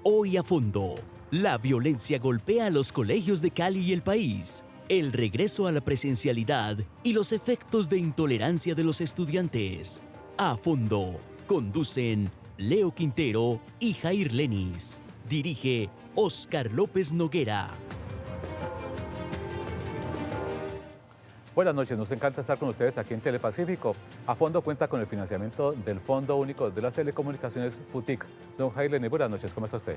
Hoy a fondo, la violencia golpea a los colegios de Cali y el país. El regreso a la presencialidad y los efectos de intolerancia de los estudiantes. A fondo, conducen Leo Quintero y Jair Lenis. Dirige Oscar López Noguera. Buenas noches, nos encanta estar con ustedes aquí en Telepacífico. A fondo cuenta con el financiamiento del Fondo Único de las Telecomunicaciones, FUTIC. Don Jair Lenis, buenas noches, ¿cómo está usted?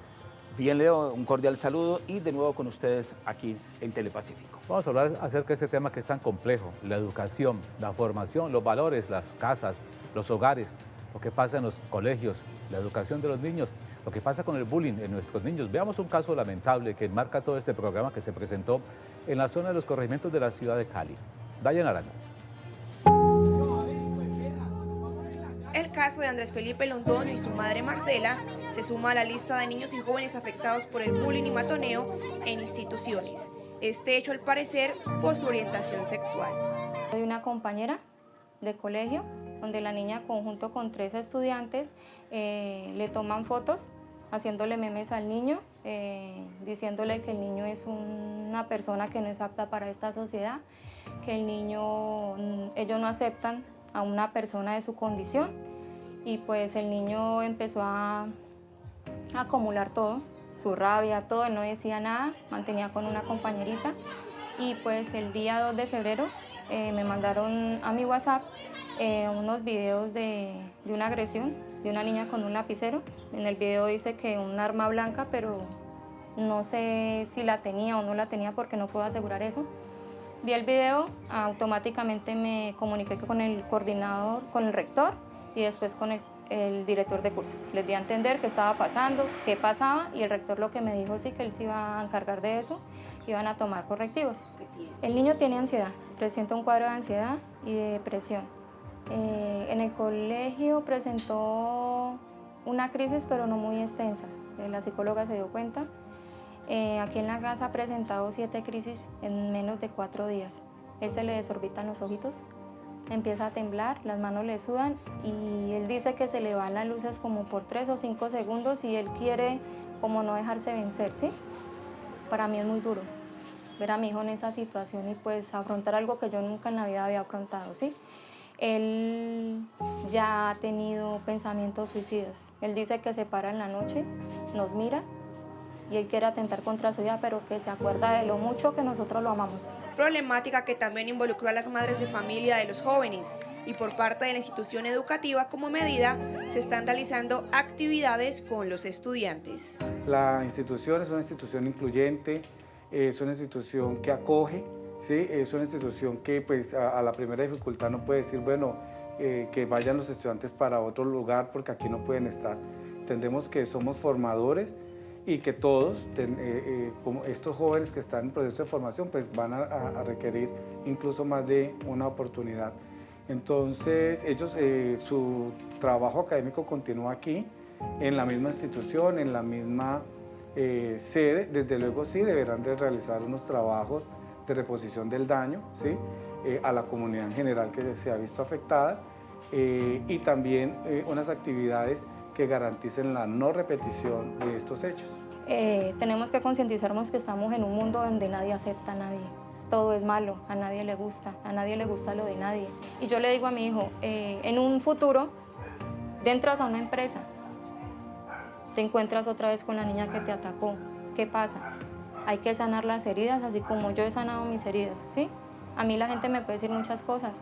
Bien, Leo, un cordial saludo y de nuevo con ustedes aquí en Telepacífico. Vamos a hablar acerca de este tema que es tan complejo, la educación, la formación, los valores, las casas, los hogares, lo que pasa en los colegios, la educación de los niños, lo que pasa con el bullying en nuestros niños. Veamos un caso lamentable que enmarca todo este programa que se presentó en la zona de los corregimientos de la ciudad de Cali. Dayan Arango. El caso de Andrés Felipe Londoño y su madre Marcela se suma a la lista de niños y jóvenes afectados por el bullying y matoneo en instituciones. Este hecho, al parecer, por su orientación sexual. Soy una compañera de colegio donde la niña, junto con 3 estudiantes, le toman fotos haciéndole memes al niño, diciéndole que el niño es una persona que no es apta para esta sociedad, que el niño, ellos no aceptan a una persona de su condición, y pues el niño empezó a acumular todo, su rabia, todo. Él no decía nada, mantenía con una compañerita, y pues el día 2 de febrero me mandaron a mi WhatsApp unos videos de una agresión de una niña con un lapicero. En el video dice que un arma blanca, pero no sé si la tenía o no la tenía porque no puedo asegurar eso. Vi el video, automáticamente me comuniqué con el coordinador, con el rector y después con el director de curso. Les di a entender qué estaba pasando, qué pasaba, y el rector lo que me dijo sí que él se iba a encargar de eso, iban a tomar correctivos. El niño tiene ansiedad, presenta un cuadro de ansiedad y de depresión. En el colegio presentó una crisis, pero no muy extensa. La psicóloga se dio cuenta. Aquí en la casa ha presentado 7 crisis en menos de 4 días. Él se le desorbitan los ojitos, empieza a temblar, las manos le sudan, y él dice que se le van las luces como por 3 o 5 segundos y él quiere como no dejarse vencer, ¿sí? Para mí es muy duro ver a mi hijo en esa situación y pues afrontar algo que yo nunca en la vida había afrontado, ¿sí? Él ya ha tenido pensamientos suicidas. Él dice que se para en la noche, nos mira y él quiere atentar contra su vida, pero que se acuerda de lo mucho que nosotros lo amamos. Problemática que también involucró a las madres de familia de los jóvenes, y por parte de la institución educativa como medida se están realizando actividades con los estudiantes. La institución es una institución incluyente, es una institución que acoge, ¿sí? Es una institución que pues a la primera dificultad no puede decir, bueno, que vayan los estudiantes para otro lugar porque aquí no pueden estar. Entendemos que somos formadores y que todos, como estos jóvenes que están en proceso de formación, pues van a requerir incluso más de una oportunidad. Entonces, ellos, su trabajo académico continúa aquí, en la misma institución, en la misma sede. Desde luego sí, deberán de realizar unos trabajos de reposición del daño, ¿sí? A la comunidad en general que se ha visto afectada, y también unas actividades que garanticen la no repetición de estos hechos. Tenemos que concientizarnos que estamos en un mundo donde nadie acepta a nadie. Todo es malo, a nadie le gusta lo de nadie. Y yo le digo a mi hijo, en un futuro, entras a una empresa, te encuentras otra vez con la niña que te atacó. ¿Qué pasa? Hay que sanar las heridas, así como yo he sanado mis heridas, ¿sí? A mí la gente me puede decir muchas cosas,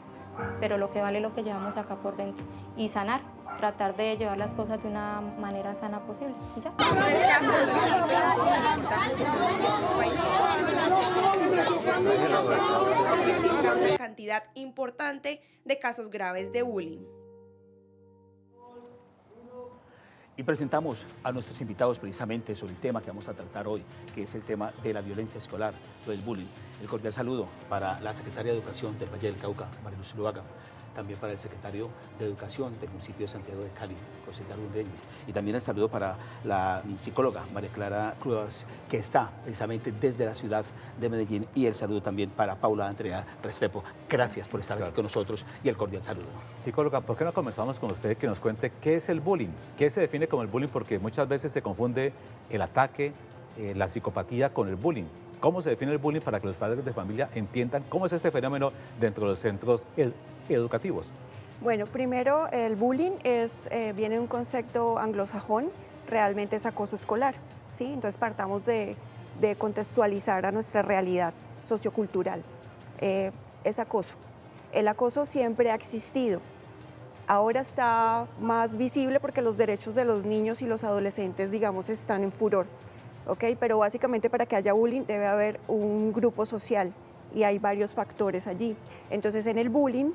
pero lo que vale es lo que llevamos acá por dentro. Y sanar, tratar de llevar las cosas de una manera sana posible. ¿Y ya? En el caso de Andrés Felipe Londoño, contamos que Colombia es un país que presenta una cantidad importante de casos graves de bullying. Y presentamos a nuestros invitados precisamente sobre el tema que vamos a tratar hoy, que es el tema de la violencia escolar, lo del bullying. El cordial saludo para la secretaria de Educación del Valle del Cauca, María Luz Zuluaga, también para el secretario de Educación del municipio de Santiago de Cali, José Darwin Reyes, y también el saludo para la psicóloga María Clara Cruz, que está precisamente desde la ciudad de Medellín, y el saludo también para Paula Andrea Restrepo. Gracias por estar aquí con nosotros y el cordial saludo. Psicóloga, ¿por qué no comenzamos con usted que nos cuente qué es el bullying? ¿Qué se define como el bullying? Porque muchas veces se confunde el ataque, la psicopatía con el bullying. ¿Cómo se define el bullying para que los padres de familia entiendan cómo es este fenómeno dentro de los centros educativos? Bueno, primero el bullying viene de un concepto anglosajón, realmente es acoso escolar, ¿sí? Entonces partamos de contextualizar a nuestra realidad sociocultural. Es acoso. El acoso siempre ha existido. Ahora está más visible porque los derechos de los niños y los adolescentes, digamos, están en furor. ¿Okay? Pero básicamente para que haya bullying debe haber un grupo social y hay varios factores allí. Entonces en el bullying,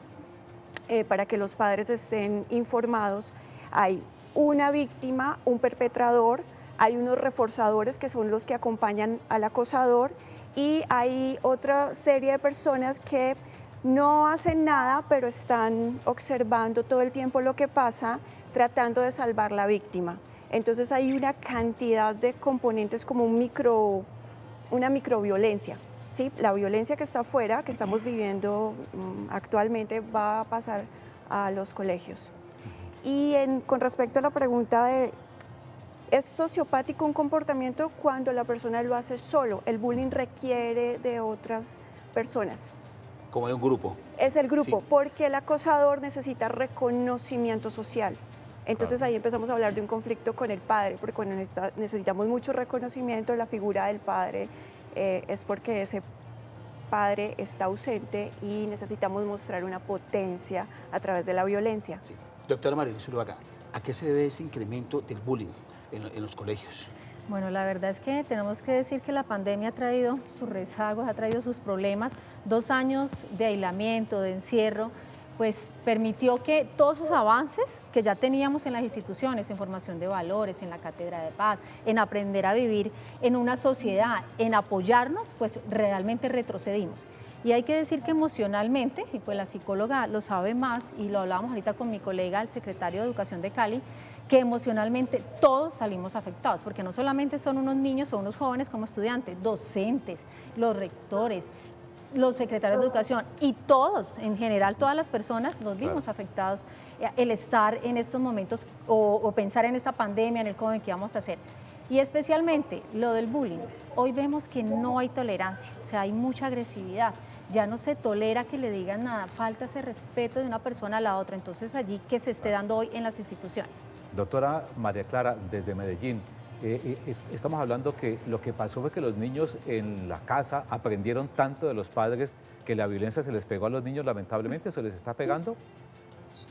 para que los padres estén informados, hay una víctima, un perpetrador, hay unos reforzadores que son los que acompañan al acosador y hay otra serie de personas que no hacen nada, pero están observando todo el tiempo lo que pasa, tratando de salvar la víctima. Entonces hay una cantidad de componentes como una microviolencia, ¿sí? La violencia que está afuera, que estamos viviendo actualmente, va a pasar a los colegios. Y con respecto a la pregunta de, ¿es sociopático un comportamiento cuando la persona lo hace solo? El bullying requiere de otras personas. Como de un grupo. Es el grupo, Sí. porque el acosador necesita reconocimiento social. Entonces ahí empezamos a hablar de un conflicto con el padre, porque cuando necesitamos mucho reconocimiento, la figura del padre es porque ese padre está ausente y necesitamos mostrar una potencia a través de la violencia. Sí. Doctora María Luz Zuluaga, ¿a qué se debe ese incremento del bullying en los colegios? Bueno, la verdad es que tenemos que decir que la pandemia ha traído sus rezagos, ha traído sus problemas. 2 años de aislamiento, de encierro, pues permitió que todos esos avances que ya teníamos en las instituciones, en formación de valores, en la cátedra de paz, en aprender a vivir en una sociedad, en apoyarnos, pues realmente retrocedimos. Y hay que decir que emocionalmente, y pues la psicóloga lo sabe más, y lo hablábamos ahorita con mi colega, el secretario de Educación de Cali, que emocionalmente todos salimos afectados, porque no solamente son unos niños o unos jóvenes como estudiantes, docentes, los rectores, los secretarios de educación y todos, en general, todas las personas nos vimos afectados el estar en estos momentos o pensar en esta pandemia, en el cómo, en qué vamos a hacer. Y especialmente lo del bullying. Hoy vemos que no hay tolerancia, o sea, hay mucha agresividad. Ya no se tolera que le digan nada, falta ese respeto de una persona a la otra. Entonces allí que se esté dando hoy en las instituciones. Doctora María Clara, desde Medellín, estamos hablando que lo que pasó fue que los niños en la casa aprendieron tanto de los padres que la violencia se les pegó a los niños, lamentablemente, ¿se les está pegando?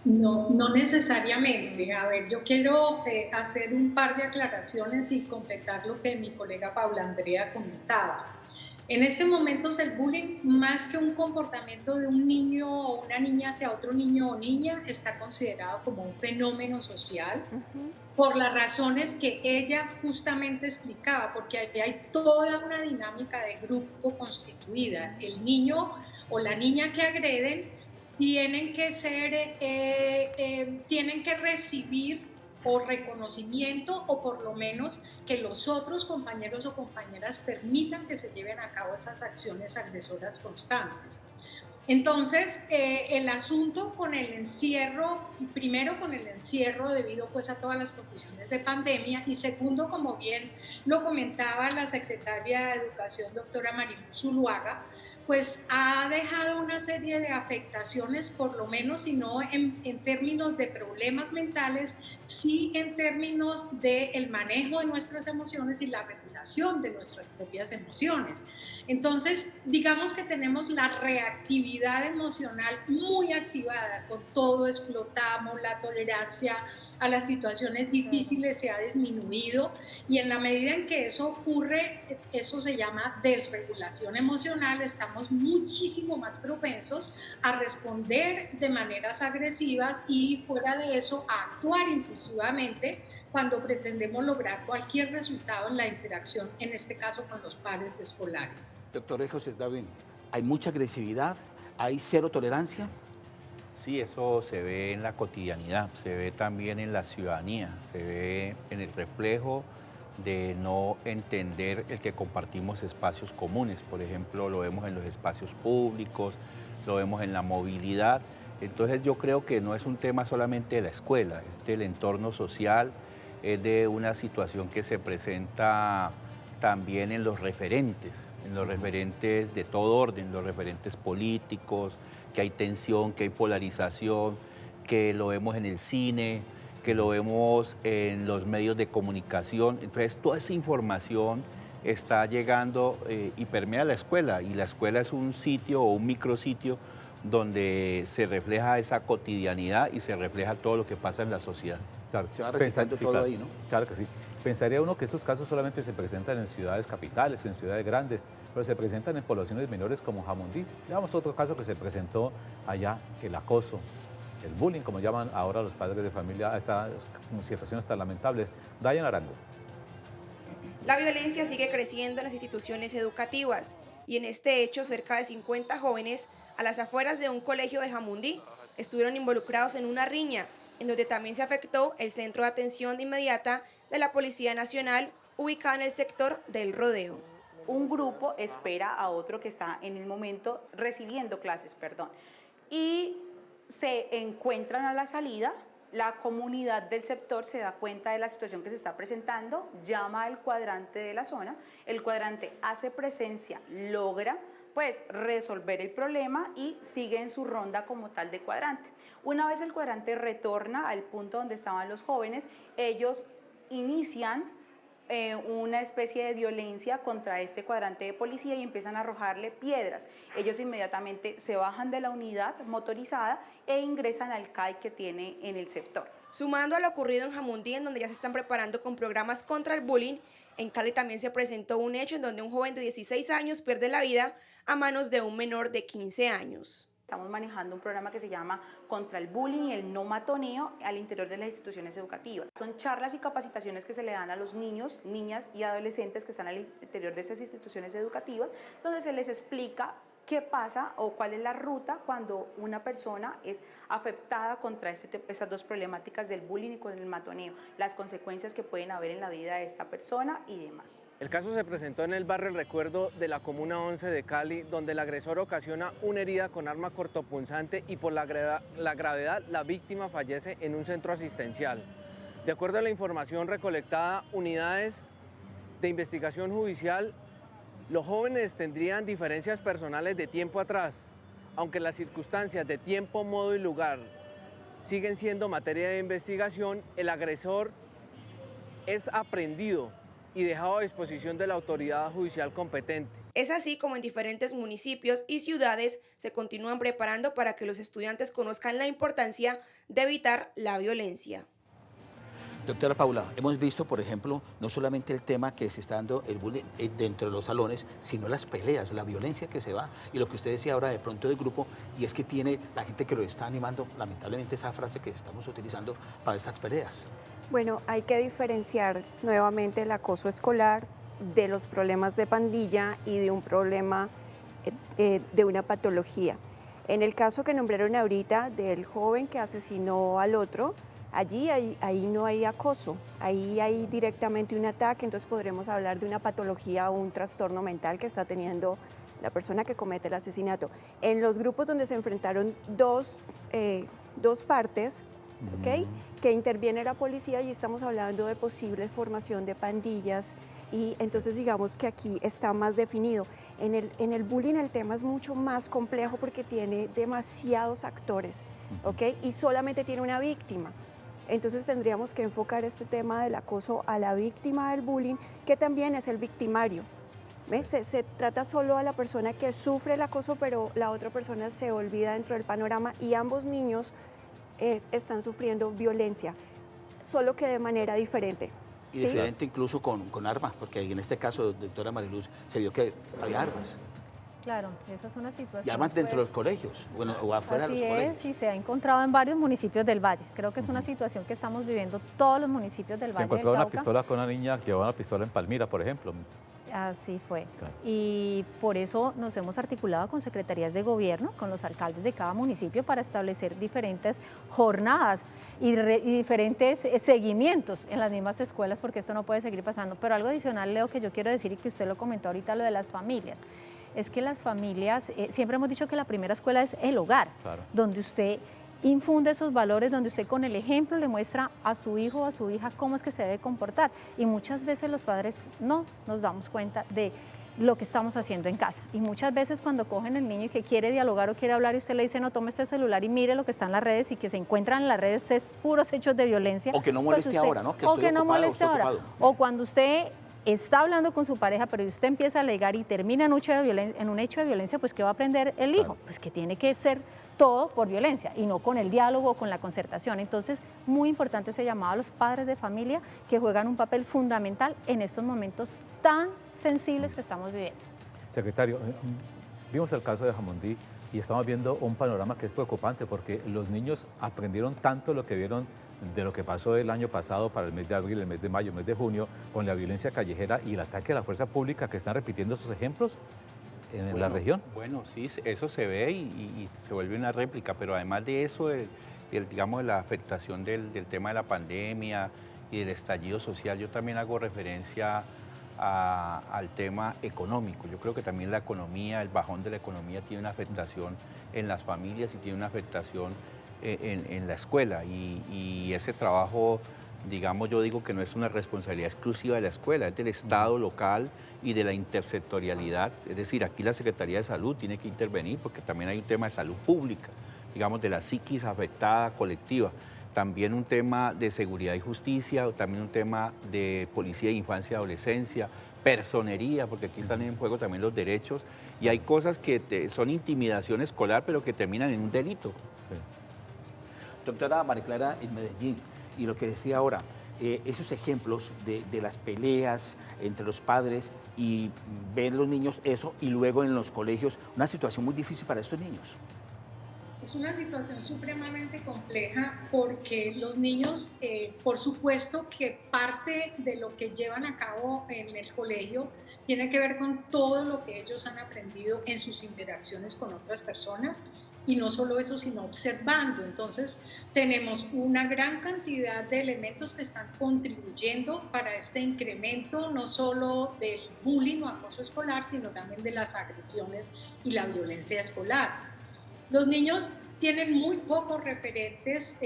No, no necesariamente. A ver, yo quiero hacer un par de aclaraciones y completar lo que mi colega Paula Andrea comentaba. En este momento el bullying, más que un comportamiento de un niño o una niña hacia otro niño o niña, está considerado como un fenómeno social por las razones que ella justamente explicaba, porque aquí hay toda una dinámica de grupo constituida. El niño o la niña que agreden tienen que recibir o reconocimiento, o por lo menos que los otros compañeros o compañeras permitan que se lleven a cabo esas acciones agresoras constantes. Entonces, el asunto con el encierro, primero con el encierro debido pues a todas las condiciones de pandemia, y segundo, como bien lo comentaba la secretaria de Educación, doctora María Luz Zuluaga, pues ha dejado una serie de afectaciones, por lo menos, si no en términos de problemas mentales, sí en términos del manejo de nuestras emociones y la regulación de nuestras propias emociones. Entonces, digamos que tenemos la reactividad emocional muy activada, con todo explotamos, la tolerancia a las situaciones difíciles se ha disminuido, y en la medida en que eso ocurre, eso se llama desregulación emocional, estamos muchísimo más propensos a responder de maneras agresivas y, fuera de eso, a actuar impulsivamente cuando pretendemos lograr cualquier resultado en la interacción interacción, en este caso con los pares escolares. Doctor José Darwin, ¿hay mucha agresividad? ¿Hay cero tolerancia? Sí, eso se ve en la cotidianidad, se ve también en la ciudadanía, se ve en el reflejo de no entender el que compartimos espacios comunes. Por ejemplo, lo vemos en los espacios públicos, lo vemos en la movilidad. Entonces yo creo que no es un tema solamente de la escuela, es del entorno social, es de una situación que se presenta también en los referentes de todo orden, los referentes políticos, que hay tensión, que hay polarización, que lo vemos en el cine, que lo vemos en los medios de comunicación. Entonces toda esa información está llegando y permea la escuela, y la escuela es un sitio o un micrositio donde se refleja esa cotidianidad y se refleja todo lo que pasa en la sociedad. Claro, se va reciclando todo claro, ahí, ¿no? Claro que sí. Pensaría uno que estos casos solamente se presentan en ciudades capitales, en ciudades grandes, pero se presentan en poblaciones menores como Jamundí. Veamos otro caso que se presentó allá, el acoso, el bullying, como llaman ahora los padres de familia, a estas situaciones tan lamentables. Dayan Arango. La violencia sigue creciendo en las instituciones educativas y en este hecho cerca de 50 jóvenes a las afueras de un colegio de Jamundí estuvieron involucrados en una riña en donde también se afectó el centro de atención inmediata de la Policía Nacional ubicada en el sector del Rodeo. Un grupo espera a otro que está en el momento recibiendo clases, y se encuentran a la salida. La comunidad del sector se da cuenta de la situación que se está presentando, llama al cuadrante de la zona, el cuadrante hace presencia, logra resolver el problema y sigue en su ronda como tal de cuadrante. Una vez el cuadrante retorna al punto donde estaban los jóvenes, ellos inician una especie de violencia contra este cuadrante de policía y empiezan a arrojarle piedras. Ellos inmediatamente se bajan de la unidad motorizada e ingresan al CAI que tiene en el sector. Sumando a lo ocurrido en Jamundí, en donde ya se están preparando con programas contra el bullying, en Cali también se presentó un hecho en donde un joven de 16 años pierde la vida a manos de un menor de 15 años. Estamos manejando un programa que se llama Contra el Bullying y el No Matoneo al interior de las instituciones educativas. Son charlas y capacitaciones que se le dan a los niños, niñas y adolescentes que están al interior de esas instituciones educativas, donde se les explica qué pasa o cuál es la ruta cuando una persona es afectada contra esas dos problemáticas del bullying y con el matoneo, las consecuencias que pueden haber en la vida de esta persona y demás. El caso se presentó en el barrio El Recuerdo de la Comuna 11 de Cali, donde el agresor ocasiona una herida con arma cortopunzante y por la gravedad la víctima fallece en un centro asistencial. De acuerdo a la información recolectada, unidades de investigación judicial, los jóvenes tendrían diferencias personales de tiempo atrás, aunque las circunstancias de tiempo, modo y lugar siguen siendo materia de investigación. El agresor es aprehendido y dejado a disposición de la autoridad judicial competente. Es así como en diferentes municipios y ciudades se continúan preparando para que los estudiantes conozcan la importancia de evitar la violencia. Doctora Paula, hemos visto, por ejemplo, no solamente el tema que se está dando el bullying dentro de los salones, sino las peleas, la violencia que se va. Y lo que usted decía ahora de pronto del grupo, y es que tiene la gente que lo está animando, lamentablemente esa frase que estamos utilizando para estas peleas. Bueno, hay que diferenciar nuevamente el acoso escolar de los problemas de pandilla y de un problema de una patología. En el caso que nombraron ahorita del joven que asesinó al otro, ahí no hay acoso, ahí hay directamente un ataque, entonces podremos hablar de una patología o un trastorno mental que está teniendo la persona que comete el asesinato. En los grupos donde se enfrentaron dos partes, ¿okay?, que interviene la policía y estamos hablando de posible formación de pandillas, y entonces digamos que aquí está más definido. En el bullying el tema es mucho más complejo porque tiene demasiados actores, ¿ok?, y solamente tiene una víctima. Entonces tendríamos que enfocar este tema del acoso a la víctima del bullying, que también es el victimario. ¿Ves? Se trata solo a la persona que sufre el acoso, pero la otra persona se olvida dentro del panorama y ambos niños están sufriendo violencia, solo que de manera diferente. Y ¿sí? diferente incluso con armas, porque en este caso, doctora Mariluz, se vio que había armas. Claro, esa es una situación. Y además dentro de pues, los colegios, bueno, o afuera de los así colegios. es, y se ha encontrado en varios municipios del Valle. Creo que es una situación que estamos viviendo todos los municipios del Se Valle del encontró una Cauca. pistola con una niña que llevaba una pistola en Palmira, por ejemplo. Así fue. Claro. Y por eso nos hemos articulado con secretarías de gobierno, con los alcaldes de cada municipio para establecer diferentes jornadas y diferentes seguimientos en las mismas escuelas, porque esto no puede seguir pasando. Pero algo adicional, Leo, que yo quiero decir y que usted lo comentó ahorita, lo de las familias. Es que las familias, siempre hemos dicho que la primera escuela es el hogar, Claro. donde usted infunde esos valores, donde usted con el ejemplo le muestra a su hijo o a su hija cómo es que se debe comportar. Y muchas veces los padres no nos damos cuenta de lo que estamos haciendo en casa. Y muchas veces cuando cogen el niño y que quiere dialogar o quiere hablar y usted le dice, no, tome este celular y mire lo que está en las redes y que se encuentran en las redes es puros hechos de violencia. O que no pues moleste usted- ahora, ¿no? Que o estoy que no ocupado, moleste estoy ahora. ocupado. O cuando usted está hablando con su pareja, pero usted empieza a alegar y termina en un hecho de violencia, pues ¿qué va a aprender el hijo? Pues que tiene que ser todo por violencia y no con el diálogo o con la concertación. Entonces, muy importante ese llamado a los padres de familia que juegan un papel fundamental en estos momentos tan sensibles que estamos viviendo. Secretario, vimos el caso de Jamundí y estamos viendo un panorama que es preocupante porque los niños aprendieron tanto lo que vieron de lo que pasó el año pasado para el mes de abril, el mes de mayo, el mes de junio, con la violencia callejera y el ataque a la fuerza pública, que están repitiendo esos ejemplos en la región. Bueno, sí, eso se ve y se vuelve una réplica, pero además de eso, digamos, la afectación del tema de la pandemia y del estallido social, yo también hago referencia al tema económico. Yo creo que también la economía, el bajón de la economía tiene una afectación en las familias y tiene una afectación en la escuela y ese trabajo, digamos, yo digo que no es una responsabilidad exclusiva de la escuela, es del Estado local y de la intersectorialidad, es decir, aquí la Secretaría de Salud tiene que intervenir porque también hay un tema de salud pública, digamos, de la psiquis afectada colectiva, también un tema de seguridad y justicia, también un tema de policía de infancia y adolescencia, personería, porque aquí están en juego también los derechos, y hay cosas que son intimidación escolar, pero que terminan en un delito. Sí. Doctora María Clara, en Medellín, y lo que decía ahora, esos ejemplos de las peleas entre los padres y ven los niños eso y luego en los colegios, una situación muy difícil para estos niños. Es una situación supremamente compleja porque los niños, por supuesto que parte de lo que llevan a cabo en el colegio tiene que ver con todo lo que ellos han aprendido en sus interacciones con otras personas y no solo eso, sino observando. Entonces, tenemos una gran cantidad de elementos que están contribuyendo para este incremento, no solo del bullying o acoso escolar, sino también de las agresiones y la violencia escolar. Los niños tienen muy pocos referentes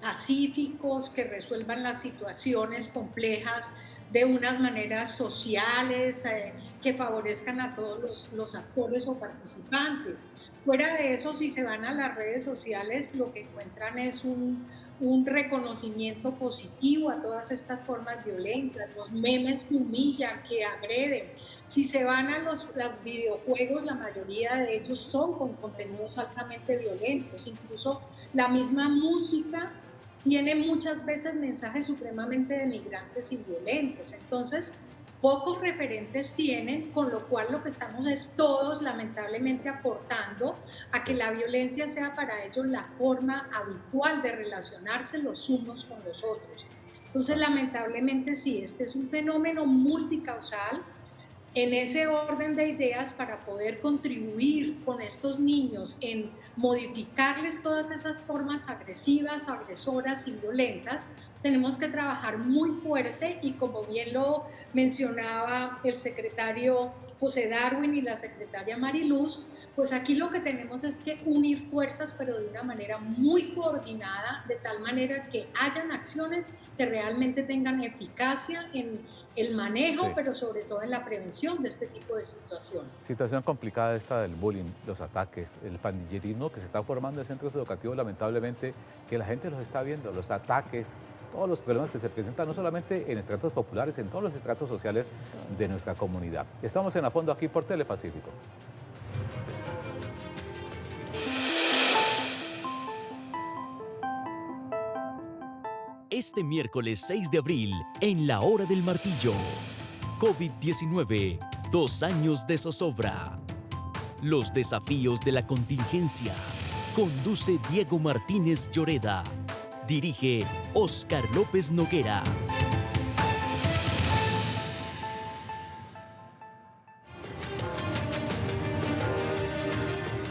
pacíficos que resuelvan las situaciones complejas de unas maneras sociales que favorezcan a todos los actores o participantes. Fuera de eso, si se van a las redes sociales, lo que encuentran es un reconocimiento positivo a todas estas formas violentas, los memes que humillan, que agreden. Si se van a los videojuegos, la mayoría de ellos son con contenidos altamente violentos. Incluso la misma música tiene muchas veces mensajes supremamente denigrantes y violentos. Entonces, pocos referentes tienen, con lo cual lo que estamos es todos lamentablemente aportando a que la violencia sea para ellos la forma habitual de relacionarse los unos con los otros. Entonces, lamentablemente sí, este es un fenómeno multicausal. En ese orden de ideas, para poder contribuir con estos niños en modificarles todas esas formas agresivas, agresoras y violentas, tenemos que trabajar muy fuerte y como bien lo mencionaba el secretario José Darwin y la secretaria Mariluz, pues aquí lo que tenemos es que unir fuerzas, pero de una manera muy coordinada, de tal manera que hayan acciones que realmente tengan eficacia en el manejo, sí, pero sobre todo en la prevención de este tipo de situaciones. Situación complicada esta del bullying, los ataques, el pandillerismo que se está formando en centros educativos, lamentablemente, que la gente los está viendo, los ataques, todos los problemas que se presentan, no solamente en estratos populares, en todos los estratos sociales de nuestra comunidad. Estamos en A Fondo aquí por Telepacífico. Este miércoles 6 de abril, en la Hora del Martillo. COVID-19, 2 años de zozobra. Los desafíos de la contingencia. Conduce Diego Martínez Lloreda. Dirige Óscar López Noguera.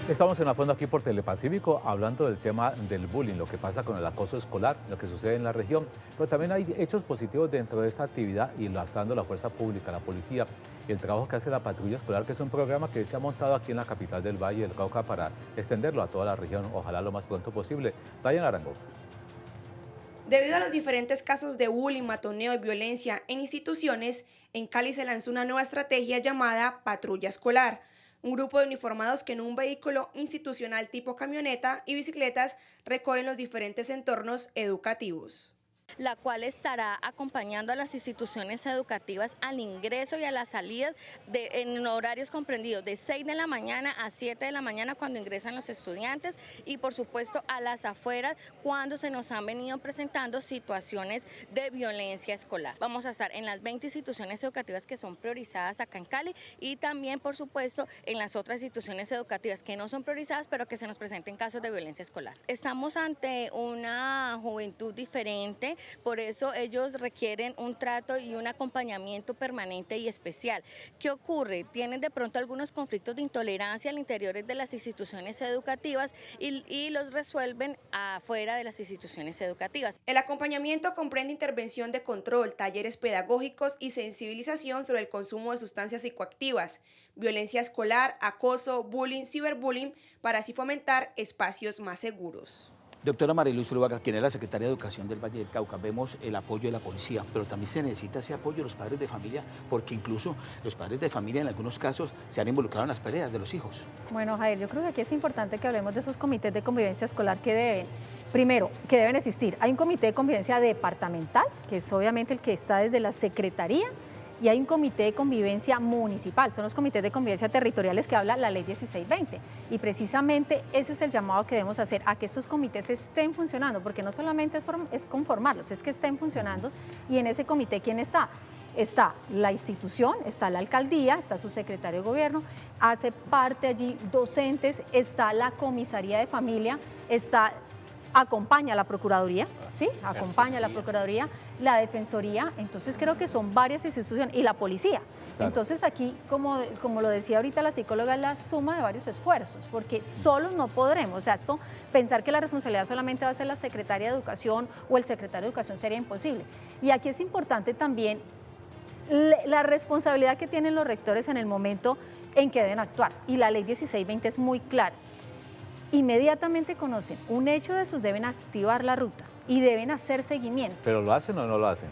Estamos en A Fondo aquí por Telepacífico hablando del tema del bullying, lo que pasa con el acoso escolar, lo que sucede en la región, pero también hay hechos positivos dentro de esta actividad y enlazando la fuerza pública, la policía y el trabajo que hace la patrulla escolar, que es un programa que se ha montado aquí en la capital del Valle del Cauca para extenderlo a toda la región, ojalá lo más pronto posible. Dayan Arango. Debido a los diferentes casos de bullying, matoneo y violencia en instituciones, en Cali se lanzó una nueva estrategia llamada Patrulla Escolar. Un grupo de uniformados que en un vehículo institucional tipo camioneta y bicicletas recorren los diferentes entornos educativos. La cual estará acompañando a las instituciones educativas al ingreso y a la salida en horarios comprendidos de 6 de la mañana a 7 de la mañana cuando ingresan los estudiantes y por supuesto a las afueras cuando se nos han venido presentando situaciones de violencia escolar. Vamos a estar en las 20 instituciones educativas que son priorizadas acá en Cali y también por supuesto en las otras instituciones educativas que no son priorizadas pero que se nos presenten casos de violencia escolar. Estamos ante una juventud diferente. Por eso ellos requieren un trato y un acompañamiento permanente y especial. ¿Qué ocurre? Tienen de pronto algunos conflictos de intolerancia al interior de las instituciones educativas y los resuelven afuera de las instituciones educativas. El acompañamiento comprende intervención de control, talleres pedagógicos y sensibilización sobre el consumo de sustancias psicoactivas, violencia escolar, acoso, bullying, ciberbullying, para así fomentar espacios más seguros. Doctora Mariluz Zuluaga, quien es la secretaria de Educación del Valle del Cauca, vemos el apoyo de la policía, pero también se necesita ese apoyo de los padres de familia, porque incluso los padres de familia en algunos casos se han involucrado en las peleas de los hijos. Bueno, Jair, yo creo que aquí es importante que hablemos de esos comités de convivencia escolar que deben existir. Hay un comité de convivencia departamental, que es obviamente el que está desde la secretaría, y hay un comité de convivencia municipal, son los comités de convivencia territoriales que habla la ley 1620 y precisamente ese es el llamado que debemos hacer, a que estos comités estén funcionando, porque no solamente es conformarlos, es que estén funcionando. Y en ese comité, ¿quién está? Está la institución, está la alcaldía, está su secretario de gobierno, hace parte allí docentes, está la comisaría de familia, acompaña a la Procuraduría, ¿sí? Acompaña a la Procuraduría, la Defensoría, entonces creo que son varias instituciones, y la policía. Claro. Entonces aquí, como lo decía ahorita la psicóloga, es la suma de varios esfuerzos, porque solos no podremos, o sea, pensar que la responsabilidad solamente va a ser la secretaria de Educación o el secretario de Educación sería imposible. Y aquí es importante también la responsabilidad que tienen los rectores en el momento en que deben actuar, y la ley 1620 es muy clara. Inmediatamente conocen un hecho de esos, deben activar la ruta y deben hacer seguimiento. ¿Pero lo hacen o no lo hacen?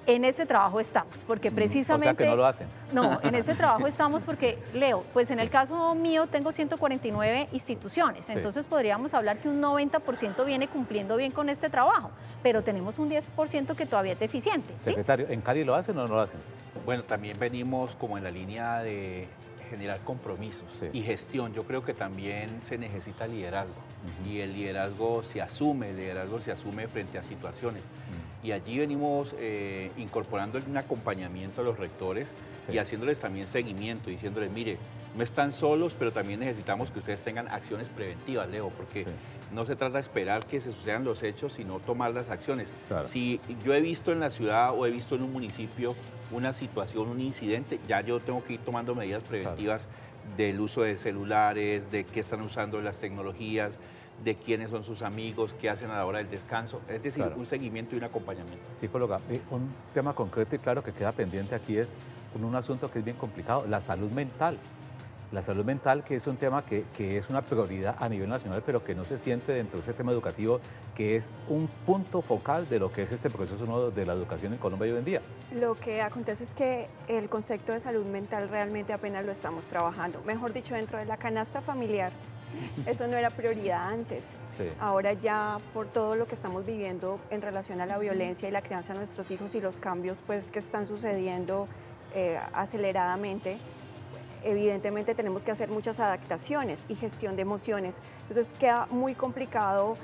En ese trabajo estamos, porque precisamente... O sea que no lo hacen. No, en ese trabajo estamos porque, Leo, pues en el caso mío tengo 149 instituciones, entonces podríamos hablar que un 90% viene cumpliendo bien con este trabajo, pero tenemos un 10% que todavía es deficiente. ¿Sí? Secretario, ¿en Cali lo hacen o no lo hacen? Bueno, también venimos como en la línea de generar compromisos y gestión. Yo creo que también se necesita liderazgo y el liderazgo se asume frente a situaciones. Y allí venimos incorporando un acompañamiento a los rectores y haciéndoles también seguimiento, diciéndoles, mire, no están solos, pero también necesitamos que ustedes tengan acciones preventivas, Leo, porque no se trata de esperar que se sucedan los hechos, sino tomar las acciones. Claro. Si yo he visto en la ciudad o he visto en un municipio una situación, un incidente, ya yo tengo que ir tomando medidas preventivas del uso de celulares, de qué están usando las tecnologías, de quiénes son sus amigos, qué hacen a la hora del descanso, es decir, un seguimiento y un acompañamiento. Psicóloga, un tema concreto y claro que queda pendiente aquí es un asunto que es bien complicado, la salud mental. La salud mental, que es un tema que es una prioridad a nivel nacional, pero que no se siente dentro de ese tema educativo, que es un punto focal de lo que es este proceso nuevo de la educación en Colombia hoy en día. Lo que acontece es que el concepto de salud mental realmente apenas lo estamos trabajando. Mejor dicho, dentro de la canasta familiar, eso no era prioridad antes. Sí. Ahora ya por todo lo que estamos viviendo en relación a la violencia y la crianza de nuestros hijos y los cambios pues, que están sucediendo aceleradamente, evidentemente tenemos que hacer muchas adaptaciones y gestión de emociones. Entonces queda muy complicado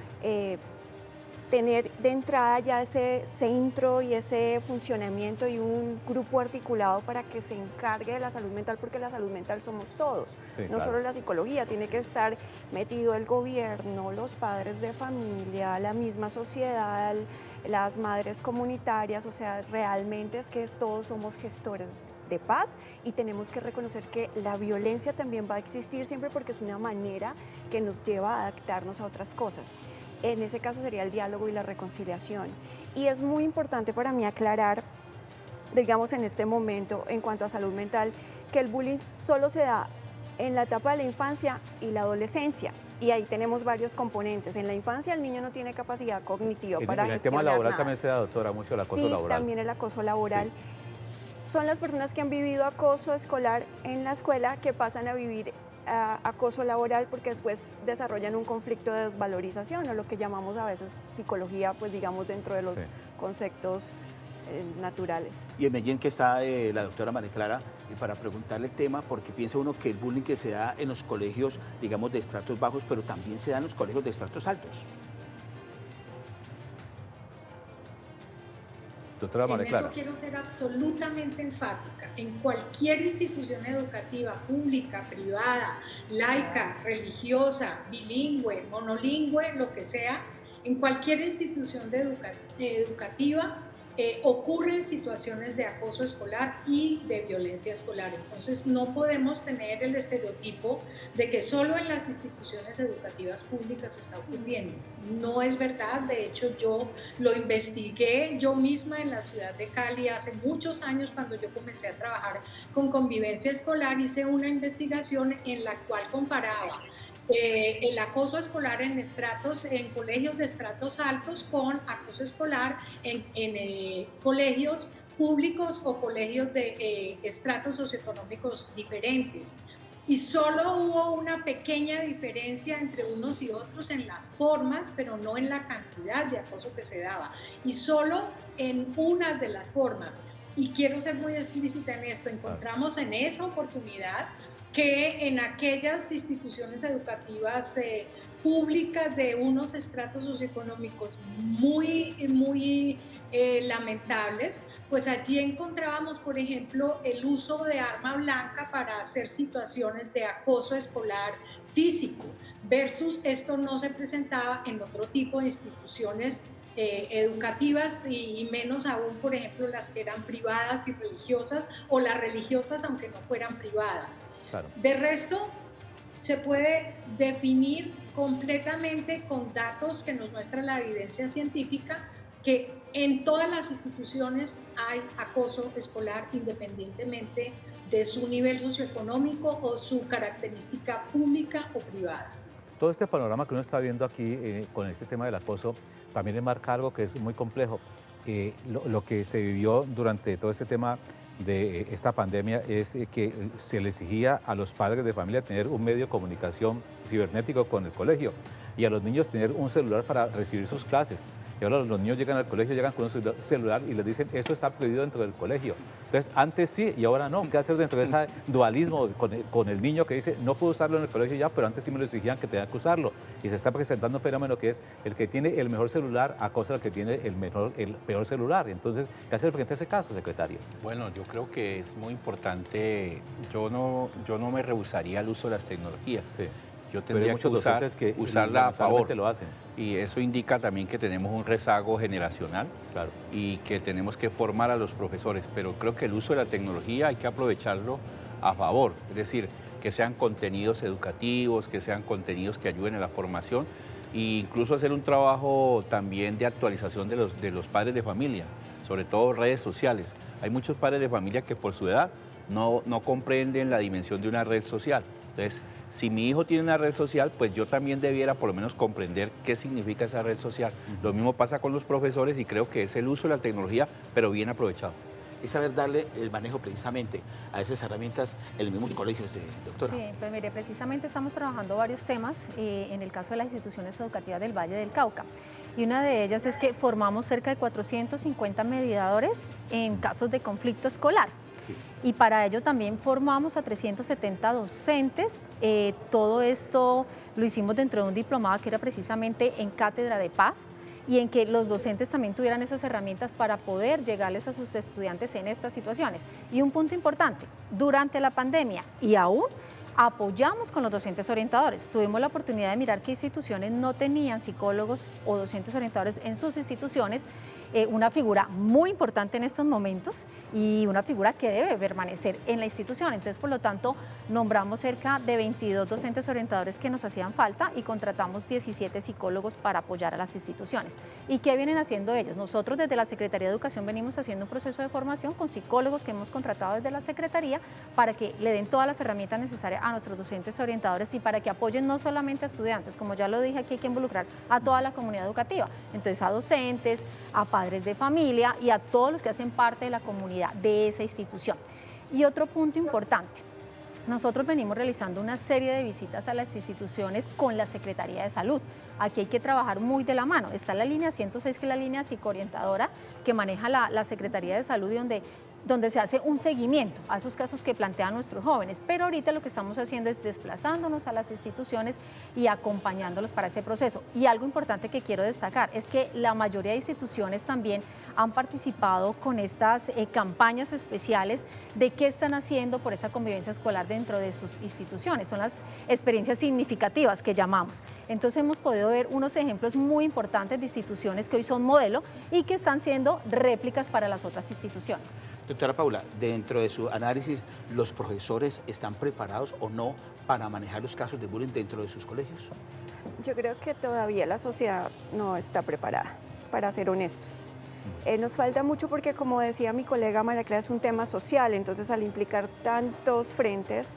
tener de entrada ya ese centro y ese funcionamiento y un grupo articulado para que se encargue de la salud mental, porque la salud mental somos todos, Sí, no claro. solo la psicología, tiene que estar metido el gobierno, los padres de familia, la misma sociedad, las madres comunitarias, o sea, realmente es que todos somos gestores de paz y tenemos que reconocer que la violencia también va a existir siempre porque es una manera que nos lleva a adaptarnos a otras cosas. En ese caso sería el diálogo y la reconciliación. Y es muy importante para mí aclarar, digamos en este momento, en cuanto a salud mental, que el bullying solo se da en la etapa de la infancia y la adolescencia. Y ahí tenemos varios componentes. En la infancia el niño no tiene capacidad cognitiva para En el gestionar tema laboral nada. también se da, doctora, mucho el acoso Sí, laboral. también el acoso laboral. Son las personas que han vivido acoso escolar en la escuela que pasan a vivir acoso laboral porque después desarrollan un conflicto de desvalorización o lo que llamamos a veces psicología, pues digamos dentro de los conceptos naturales. Y en Medellín que está la doctora María Clara, para preguntarle el tema, porque piensa uno que el bullying que se da en los colegios, digamos, de estratos bajos, pero también se da en los colegios de estratos altos. Doctora En María eso Clara. quiero ser absolutamente enfática. En cualquier institución educativa, pública, privada, laica, religiosa, bilingüe, monolingüe, lo que sea, en cualquier institución educativa ocurren situaciones de acoso escolar y de violencia escolar. Entonces no podemos tener el estereotipo de que solo en las instituciones educativas públicas está ocurriendo. No es verdad, de hecho yo lo investigué yo misma en la ciudad de Cali hace muchos años cuando yo comencé a trabajar con convivencia escolar, hice una investigación en la cual comparaba el acoso escolar en colegios de estratos altos con acoso escolar en colegios públicos o colegios de estratos socioeconómicos diferentes. Y solo hubo una pequeña diferencia entre unos y otros en las formas, pero no en la cantidad de acoso que se daba. Y solo en una de las formas, y quiero ser muy explícita en esto, encontramos en esa oportunidad que en aquellas instituciones educativas públicas de unos estratos socioeconómicos muy lamentables, pues allí encontrábamos, por ejemplo, el uso de arma blanca para hacer situaciones de acoso escolar físico, versus esto no se presentaba en otro tipo de instituciones educativas y menos aún, por ejemplo, las que eran privadas y religiosas o las religiosas aunque no fueran privadas. Claro. De resto, se puede definir completamente con datos que nos muestra la evidencia científica que en todas las instituciones hay acoso escolar independientemente de su nivel socioeconómico o su característica pública o privada. Todo este panorama que uno está viendo aquí con este tema del acoso también enmarca algo que es muy complejo. Lo que se vivió durante todo este tema de esta pandemia es que se le exigía a los padres de familia tener un medio de comunicación cibernético con el colegio y a los niños tener un celular para recibir sus clases. Y ahora los niños llegan al colegio, llegan con un celular y les dicen, esto está prohibido dentro del colegio. Entonces, antes sí y ahora no. ¿Qué hacer dentro de ese dualismo con el niño que dice, no puedo usarlo en el colegio ya, pero antes sí me lo exigían que tenía que usarlo? Y se está presentando un fenómeno que es el que tiene el mejor celular acosa al que tiene el peor celular. Entonces, ¿qué hacer frente a ese caso, secretario? Bueno, yo creo que es muy importante. Yo no me rehusaría al uso de las tecnologías. Sí. Yo tendría que usarla a favor. Lo hacen. Y eso indica también que tenemos un rezago generacional, claro, y que tenemos que formar a los profesores. Pero creo que el uso de la tecnología hay que aprovecharlo a favor. Es decir, que sean contenidos educativos, que sean contenidos que ayuden a la formación e incluso hacer un trabajo también de actualización de los padres de familia, sobre todo redes sociales. Hay muchos padres de familia que por su edad no comprenden la dimensión de una red social. Entonces, si mi hijo tiene una red social, pues yo también debiera por lo menos comprender qué significa esa red social. Lo mismo pasa con los profesores y creo que es el uso de la tecnología, pero bien aprovechado. Es saber darle el manejo precisamente a esas herramientas en los mismos colegios, doctora. Sí, pues mire, precisamente estamos trabajando varios temas en el caso de las instituciones educativas del Valle del Cauca. Y una de ellas es que formamos cerca de 450 mediadores en casos de conflicto escolar. Y para ello también formamos a 370 docentes. Todo esto lo hicimos dentro de un diplomado que era precisamente en Cátedra de Paz. y en que los docentes también tuvieran esas herramientas para poder llegarles a sus estudiantes en estas situaciones. Y un punto importante, durante la pandemia y aún apoyamos con los docentes orientadores. Tuvimos la oportunidad de mirar qué instituciones no tenían psicólogos o docentes orientadores en sus instituciones, una figura muy importante en estos momentos y una figura que debe permanecer en la institución. Entonces, por lo tanto, nombramos cerca de 22 docentes orientadores que nos hacían falta y contratamos 17 psicólogos para apoyar a las instituciones. ¿Y qué vienen haciendo ellos? Nosotros desde la Secretaría de Educación venimos haciendo un proceso de formación con psicólogos que hemos contratado desde la Secretaría para que le den todas las herramientas necesarias a nuestros docentes orientadores y para que apoyen no solamente a estudiantes, como ya lo dije, aquí hay que involucrar a toda la comunidad educativa, entonces a docentes, a padres de familia y a todos los que hacen parte de la comunidad de esa institución. Y otro punto importante, nosotros venimos realizando una serie de visitas a las instituciones con la Secretaría de Salud. Aquí hay que trabajar muy de la mano. Está la línea 106, que es la línea psicoorientadora que maneja la Secretaría de Salud y donde se hace un seguimiento a esos casos que plantean nuestros jóvenes. Pero ahorita lo que estamos haciendo es desplazándonos a las instituciones y acompañándolos para ese proceso. Y algo importante que quiero destacar es que la mayoría de instituciones también han participado con estas campañas especiales de qué están haciendo por esa convivencia escolar dentro de sus instituciones. Son las experiencias significativas que llamamos. Entonces hemos podido ver unos ejemplos muy importantes de instituciones que hoy son modelo y que están siendo réplicas para las otras instituciones. Doctora Paula, dentro de su análisis, ¿los profesores están preparados o no para manejar los casos de bullying dentro de sus colegios? Yo creo que todavía la sociedad no está preparada, para ser honestos. Nos falta mucho porque, como decía mi colega María Clara, es un tema social, entonces al implicar tantos frentes,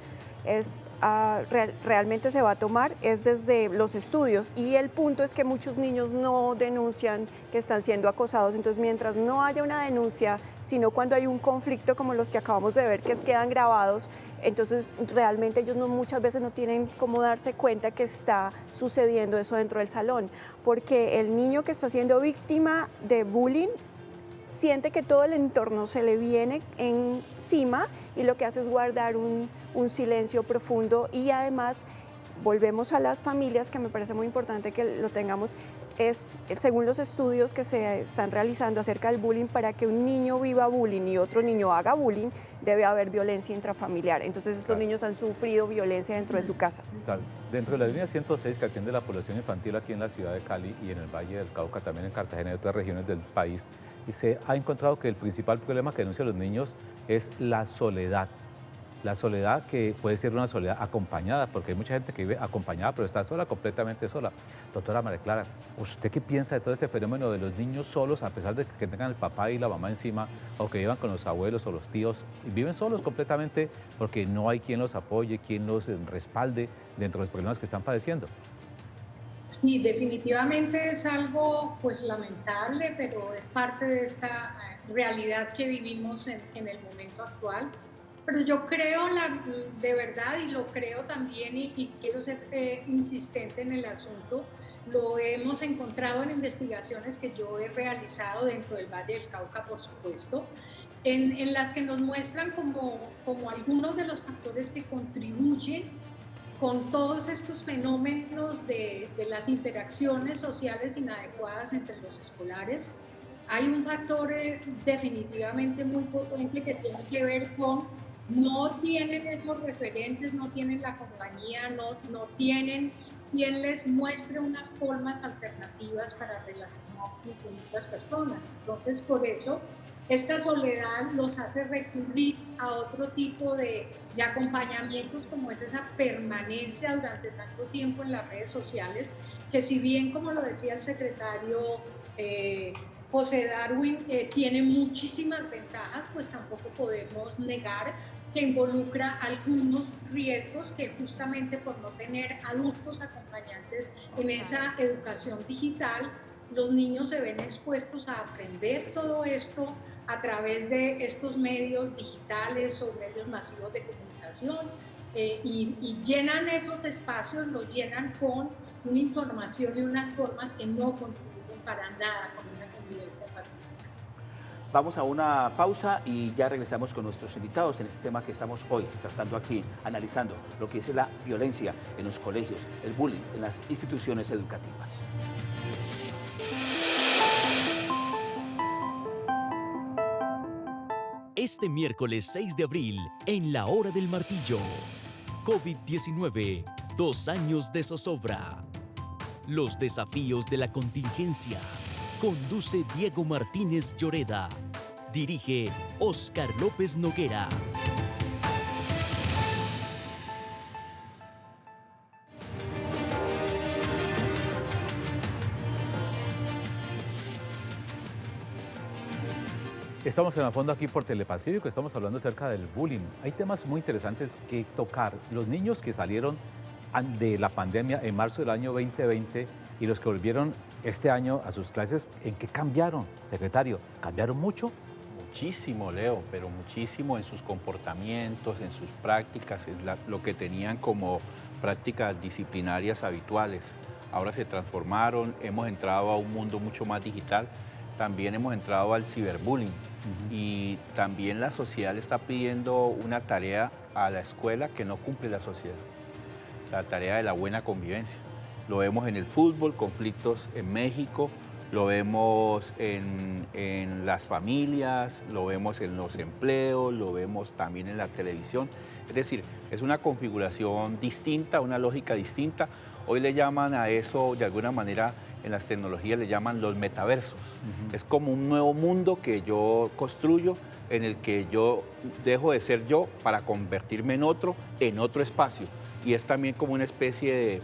realmente se va a tomar es desde los estudios, y el punto es que muchos niños no denuncian que están siendo acosados. Entonces, mientras no haya una denuncia, sino cuando hay un conflicto como los que acabamos de ver, que quedan grabados, entonces realmente ellos muchas veces no tienen cómo darse cuenta que está sucediendo eso dentro del salón, porque el niño que está siendo víctima de bullying siente que todo el entorno se le viene encima y lo que hace es guardar un silencio profundo. Y además volvemos a las familias, que me parece muy importante que lo tengamos, según los estudios que se están realizando acerca del bullying, para que un niño viva bullying y otro niño haga bullying, debe haber violencia intrafamiliar. Entonces estos niños han sufrido violencia dentro de su casa. Dentro de la línea 106, que atiende la población infantil aquí en la ciudad de Cali y en el Valle del Cauca, también en Cartagena y otras regiones del país, y se ha encontrado que el principal problema que denuncian los niños es la soledad. La soledad, que puede ser una soledad acompañada, porque hay mucha gente que vive acompañada, pero está sola, completamente sola. Doctora María Clara, ¿usted qué piensa de todo este fenómeno de los niños solos, a pesar de que tengan el papá y la mamá encima, o que vivan con los abuelos o los tíos, y viven solos completamente porque no hay quien los apoye, quien los respalde dentro de los problemas que están padeciendo? Sí, definitivamente es algo pues lamentable, pero es parte de esta realidad que vivimos en el momento actual. Pero yo creo de verdad, y lo creo también, y quiero ser insistente en el asunto, lo hemos encontrado en investigaciones que yo he realizado dentro del Valle del Cauca, por supuesto, en las que nos muestran como algunos de los factores que contribuyen con todos estos fenómenos de las interacciones sociales inadecuadas entre los escolares. Hay un factor definitivamente muy potente que tiene que ver con no tienen esos referentes, no tienen la compañía, no tienen quien les muestre unas formas alternativas para relacionarse con otras personas. Entonces, por eso, esta soledad los hace recurrir a otro tipo de acompañamientos, como es esa permanencia durante tanto tiempo en las redes sociales, que si bien, como lo decía el secretario José Darwin, tiene muchísimas ventajas, pues tampoco podemos negar que involucra algunos riesgos que justamente por no tener adultos acompañantes en esa educación digital, los niños se ven expuestos a aprender todo esto a través de estos medios digitales o medios masivos de comunicación y llenan esos espacios, los llenan con una información y unas formas que no contribuyen para nada con una convivencia pacífica. Vamos a una pausa y ya regresamos con nuestros invitados en este tema que estamos hoy tratando aquí, analizando lo que es la violencia en los colegios, el bullying en las instituciones educativas. este miércoles 6 de abril en la Hora del Martillo. COVID-19, 2 años de zozobra. Los desafíos de la contingencia. Conduce Diego Martínez Lloreda. Dirige Óscar López Noguera. Estamos en el fondo aquí por Telepacífico, estamos hablando acerca del bullying. Hay temas muy interesantes que tocar. Los niños que salieron de la pandemia en marzo del año 2020 y los que volvieron este año a sus clases, ¿en qué cambiaron, secretario? ¿Cambiaron mucho? Muchísimo, Leo, pero muchísimo en sus comportamientos, en sus prácticas, en lo que tenían como prácticas disciplinarias habituales. Ahora se transformaron, hemos entrado a un mundo mucho más digital, también hemos entrado al ciberbullying y también la sociedad le está pidiendo una tarea a la escuela que no cumple la sociedad, la tarea de la buena convivencia. Lo vemos en el fútbol, conflictos en México, lo vemos en las familias, lo vemos en los empleos, lo vemos también en la televisión. Es decir, es una configuración distinta, una lógica distinta. Hoy le llaman a eso, de alguna manera, en las tecnologías le llaman los metaversos. Es como un nuevo mundo que yo construyo, en el que yo dejo de ser yo para convertirme en otro espacio. Y es también como una especie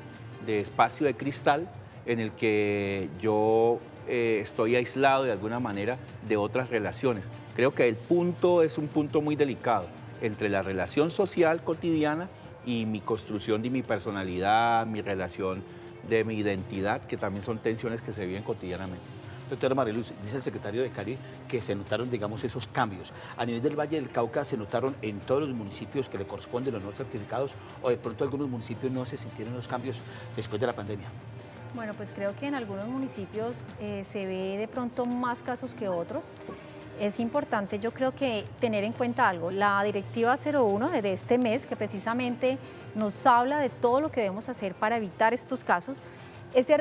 de espacio de cristal en el que yo estoy aislado de alguna manera de otras relaciones. Creo que el punto es un punto muy delicado entre la relación social cotidiana y mi construcción de mi personalidad, mi relación de mi identidad, que también son tensiones que se viven cotidianamente. Doctora Mariluz, dice el secretario de Cali que se notaron, digamos, esos cambios. A nivel del Valle del Cauca, ¿se notaron en todos los municipios que le corresponden los no certificados o de pronto algunos municipios no se sintieron los cambios después de la pandemia? Bueno, pues creo que en algunos municipios se ve de pronto más casos que otros. Es importante, yo creo que tener en cuenta algo. La Directiva 01 de este mes, que precisamente nos habla de todo lo que debemos hacer para evitar estos casos,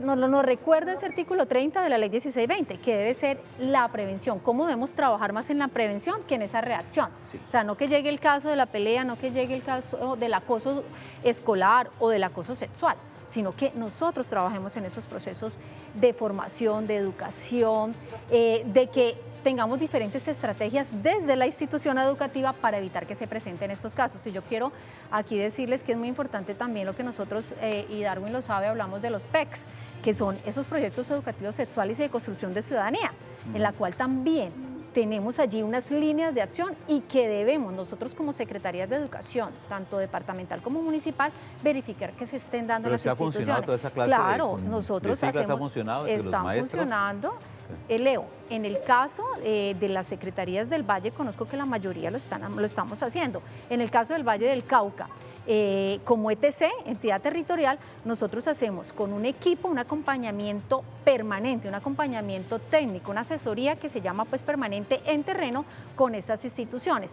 nos recuerda ese artículo 30 de la Ley 1620, que debe ser la prevención. ¿Cómo debemos trabajar más en la prevención que en esa reacción? Sí. O sea, no que llegue el caso de la pelea, no que llegue el caso del acoso escolar o del acoso sexual, sino que nosotros trabajemos en esos procesos de formación, de educación, de que tengamos diferentes estrategias desde la institución educativa para evitar que se presenten estos casos. Y yo quiero aquí decirles que es muy importante también lo que nosotros, y Darwin lo sabe, hablamos de los PECs, que son esos proyectos educativos sexuales y de construcción de ciudadanía, en la cual también tenemos allí unas líneas de acción y que debemos nosotros como Secretarías de Educación, tanto departamental como municipal, verificar que se estén dando las instituciones. ¿Pero se ha funcionado toda esa clase claro, nosotros hacemos, ha funcionado de los maestros? Están funcionando. Leo, en el caso de las Secretarías del Valle, conozco que la mayoría lo estamos haciendo. En el caso del Valle del Cauca, como ETC, entidad territorial, nosotros hacemos con un equipo un acompañamiento permanente, un acompañamiento técnico, una asesoría que se llama pues permanente en terreno con estas instituciones.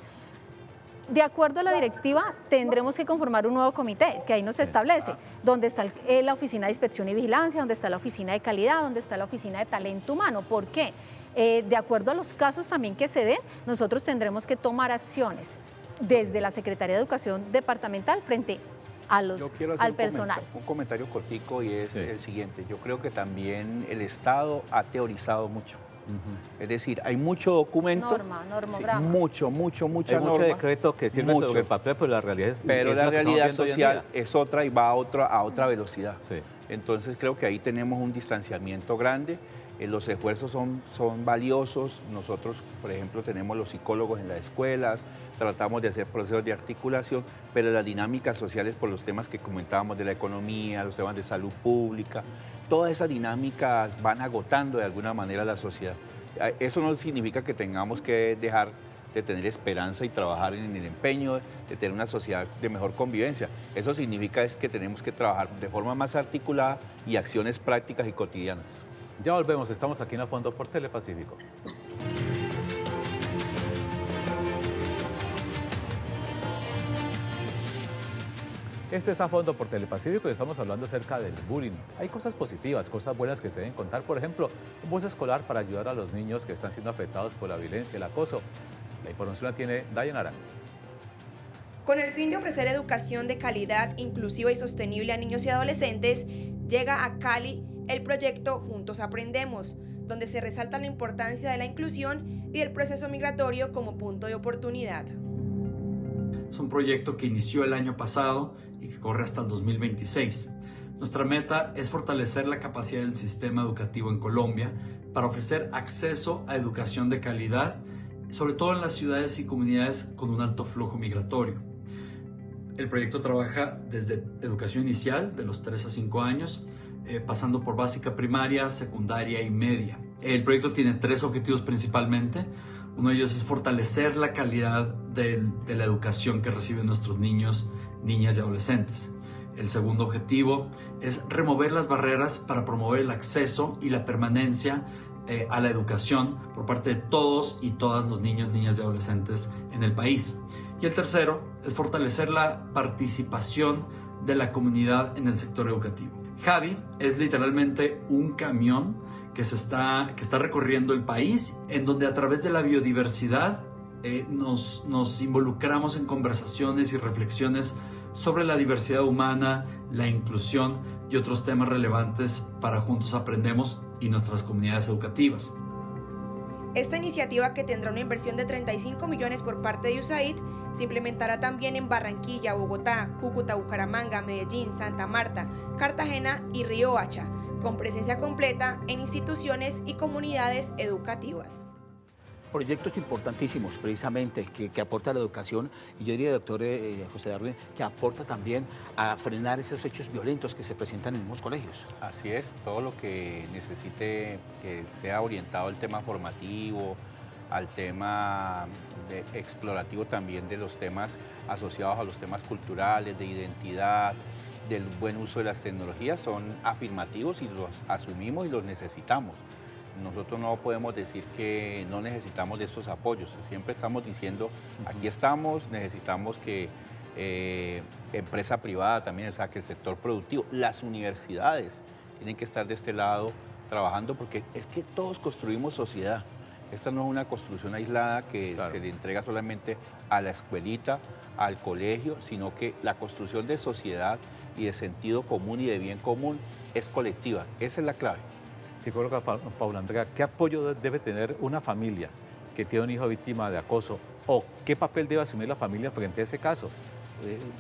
De acuerdo a la directiva, tendremos que conformar un nuevo comité, que ahí nos establece, donde está la Oficina de Inspección y Vigilancia, donde está la Oficina de Calidad, donde está la Oficina de Talento Humano. ¿Por qué? De acuerdo a los casos también que se den, nosotros tendremos que tomar acciones desde la Secretaría de Educación departamental frente a al personal. Un comentario cortico y es el siguiente. Yo creo que también el Estado ha teorizado mucho. Es decir, hay mucho documento, mucha norma. Mucho decreto que sirve sobre el papel, pero la realidad es pero la realidad social es otra y va a otra velocidad. Sí. Entonces creo que ahí tenemos un distanciamiento grande. Los esfuerzos son valiosos. Nosotros, por ejemplo, tenemos los psicólogos en las escuelas, tratamos de hacer procesos de articulación, pero las dinámicas sociales por los temas que comentábamos de la economía, los temas de salud pública, todas esas dinámicas van agotando de alguna manera la sociedad. Eso no significa que tengamos que dejar de tener esperanza y trabajar en el empeño de tener una sociedad de mejor convivencia. Eso significa que tenemos que trabajar de forma más articulada y acciones prácticas y cotidianas. Ya volvemos, estamos aquí en A Fondo por Telepacífico. Este es A Fondo por Telepacífico y estamos hablando acerca del bullying. Hay cosas positivas, cosas buenas que se deben contar. Por ejemplo, un bus escolar para ayudar a los niños que están siendo afectados por la violencia y el acoso. La información la tiene Dayanara. Con el fin de ofrecer educación de calidad, inclusiva y sostenible a niños y adolescentes, llega a Cali el proyecto Juntos Aprendemos, donde se resalta la importancia de la inclusión y del proceso migratorio como punto de oportunidad. Es un proyecto que inició el año pasado y que corre hasta el 2026. Nuestra meta es fortalecer la capacidad del sistema educativo en Colombia para ofrecer acceso a educación de calidad, sobre todo en las ciudades y comunidades con un alto flujo migratorio. El proyecto trabaja desde educación inicial, de los 3 a 5 años, pasando por básica primaria, secundaria y media. El proyecto tiene 3 objetivos principalmente. Uno de ellos es fortalecer la calidad de la educación que reciben nuestros niños, niñas y adolescentes. El segundo objetivo es remover las barreras para promover el acceso y la permanencia a la educación por parte de todos y todas los niños, niñas y adolescentes en el país. Y el tercero es fortalecer la participación de la comunidad en el sector educativo. Javi es literalmente un camión que está recorriendo el país, en donde a través de la biodiversidad nos involucramos en conversaciones y reflexiones sobre la diversidad humana, la inclusión y otros temas relevantes para Juntos Aprendemos y nuestras comunidades educativas. Esta iniciativa, que tendrá una inversión de 35 millones por parte de USAID, se implementará también en Barranquilla, Bogotá, Cúcuta, Bucaramanga, Medellín, Santa Marta, Cartagena y Riohacha, con presencia completa en instituciones y comunidades educativas. Proyectos importantísimos, precisamente, que aporta la educación, y yo diría, doctor José Darwin, que aporta también a frenar esos hechos violentos que se presentan en los mismos colegios. Así es, todo lo que necesite que sea orientado al tema formativo, al tema explorativo también de los temas asociados a los temas culturales, de identidad, del buen uso de las tecnologías, son afirmativos y los asumimos y los necesitamos. Nosotros no podemos decir que no necesitamos de estos apoyos. Siempre estamos diciendo, aquí estamos, necesitamos que empresa privada también, o sea, que el sector productivo, las universidades tienen que estar de este lado trabajando, porque es que todos construimos sociedad. Esta no es una construcción aislada que se le entrega solamente a la escuelita, al colegio, sino que la construcción de sociedad y de sentido común y de bien común es colectiva. Esa es la clave. Psicóloga Paula Andrea, ¿qué apoyo debe tener una familia que tiene un hijo víctima de acoso? ¿O qué papel debe asumir la familia frente a ese caso?